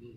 جی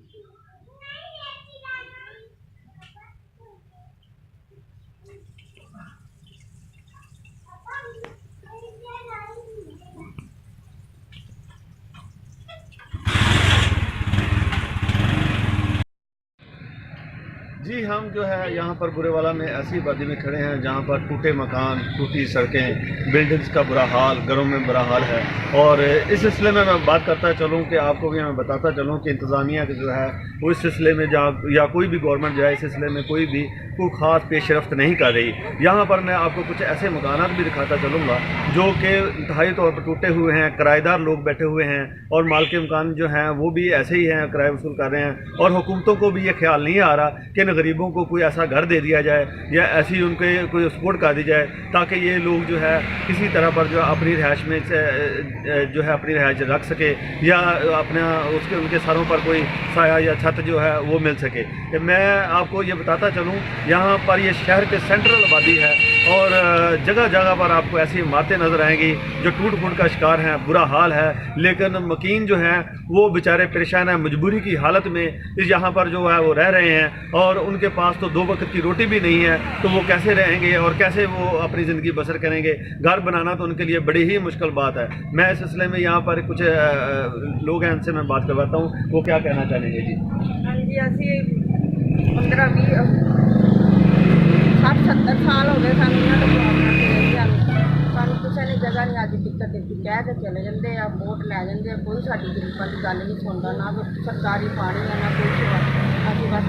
ہم جو ہے یہاں پر برے والا میں ایسی وادی میں کھڑے ہیں جہاں پر ٹوٹے مکان، ٹوٹی سڑکیں، بلڈنگز کا برا حال، گھروں میں برا حال ہے۔ اور اس سلسلے میں بات کرتا چلوں کہ آپ کو بھی میں بتاتا چلوں کہ انتظامیہ جو ہے وہ اس سلسلے میں یا کوئی بھی گورنمنٹ جو ہے اس سلسلے میں کوئی خاص پیش رفت نہیں کر رہی۔ یہاں پر میں آپ کو کچھ ایسے مکانات بھی دکھاتا چلوں گا جو کہ انتہائی طور پر ٹوٹے ہوئے ہیں، کرایہ دار لوگ بیٹھے ہوئے ہیں اور مالک مکان جو ہیں وہ بھی ایسے ہی ہیں، کرایہ وصول کر رہے ہیں، اور حکومتوں کو بھی یہ خیال نہیں آ رہا کہ ان غریبوں کو کوئی ایسا گھر دے دیا جائے یا ایسی ان کے کوئی سپورٹ کر دی جائے تاکہ یہ لوگ جو ہے کسی طرح پر جو اپنی رہائش میں جو ہے اپنی رہائش رکھ سکے یا اپنا ان کے سروں پر کوئی سایہ یا چھت جو ہے وہ مل سکے۔ میں آپ کو یہ بتاتا چلوں یہاں پر یہ شہر کے سینٹرل آبادی ہے اور جگہ جگہ پر آپ کو ایسی عمارتیں نظر آئیں گی جو ٹوٹ پھوٹ کا شکار ہیں، برا حال ہے، لیکن مکین جو ہیں وہ بیچارے پریشان ہیں، مجبوری کی حالت میں یہاں پر جو ہے وہ رہ رہے ہیں اور ان کے پاس تو 2 وقت کی روٹی بھی نہیں ہے، تو وہ کیسے رہیں گے اور کیسے وہ اپنی زندگی بسر کریں گے؟ گھر بنانا تو ان کے لیے بڑی ہی مشکل بات ہے۔ میں اس سلسلے میں یہاں پر کچھ لوگ ہیں ان سے میں بات کرواتا ہوں، وہ کیا کہنا چاہیں گے؟ جی ہاں جی، اسی 15-20 60-70 سال ہو گئے سانوں یہاں تے سانوں کسی نے جگہ نہیں آج ٹکٹ دیتی، کہہ کے چلے جاندے آ، ووٹ لے جاندے آ، کوئی ساری غریباں دی گل نہیں سندا، نہ کوئی سرکاری پانی ہے نہ کوئی سیوا۔ اسی بس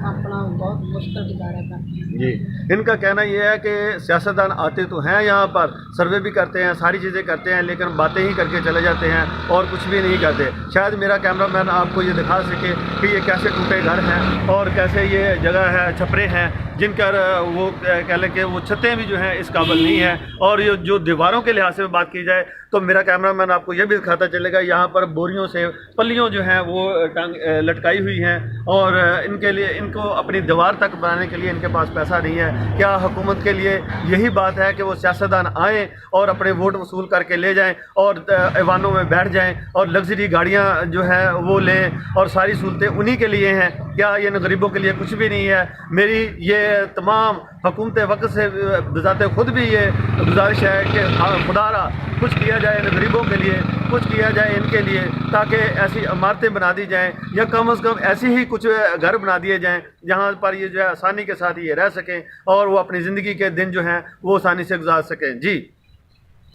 اپنا بہت مشکل گزارا کرتے ہیں۔ جی ان کا کہنا یہ ہے کہ سیاستدان آتے تو ہیں یہاں پر، سروے بھی کرتے ہیں، ساری چیزیں کرتے ہیں، لیکن باتیں ہی کر کے چلے جاتے ہیں اور کچھ بھی نہیں کرتے۔ شاید میرا کیمرہ مین آپ کو یہ دکھا سکے کہ یہ کیسے ٹوٹے گھر ہیں اور کیسے یہ جگہ ہے، چھپرے ہیں جن کا وہ کہہ لیں کہ وہ چھتیں بھی جو ہیں اس قابل نہیں ہیں۔ اور یہ جو دیواروں کے لحاظ سے بات کی جائے تو میرا کیمرہ مین آپ کو یہ بھی دکھاتا چلے گا یہاں پر بوریوں سے پلیوں جو ہیں وہ لٹکائی ہوئی ہیں اور ان کے لیے ان کو اپنی دیوار تک بنانے کے لیے ان کے پاس پیسہ نہیں ہے۔ کیا حکومت کے لیے یہی بات ہے کہ وہ سیاستدان آئیں اور اپنے ووٹ وصول کر کے لے جائیں اور ایوانوں میں بیٹھ جائیں اور لگژری گاڑیاں جو ہیں وہ لیں اور ساری سہولتیں انہی کے لیے ہیں؟ کیا یہ غریبوں کے لیے کچھ بھی نہیں ہے؟ میری یہ تمام حکومت وقت سے بذات خود بھی یہ گزارش ہے کہ خدا را کچھ کیا جائے ان غریبوں کے لیے، کچھ کیا جائے ان کے لیے تاکہ ایسی عمارتیں بنا دی جائیں یا کم از کم ایسی ہی کچھ گھر بنا دیے جائیں جہاں پر یہ جو ہے آسانی کے ساتھ یہ رہ سکیں اور وہ اپنی زندگی کے دن جو ہیں وہ آسانی سے گزار سکیں۔ جی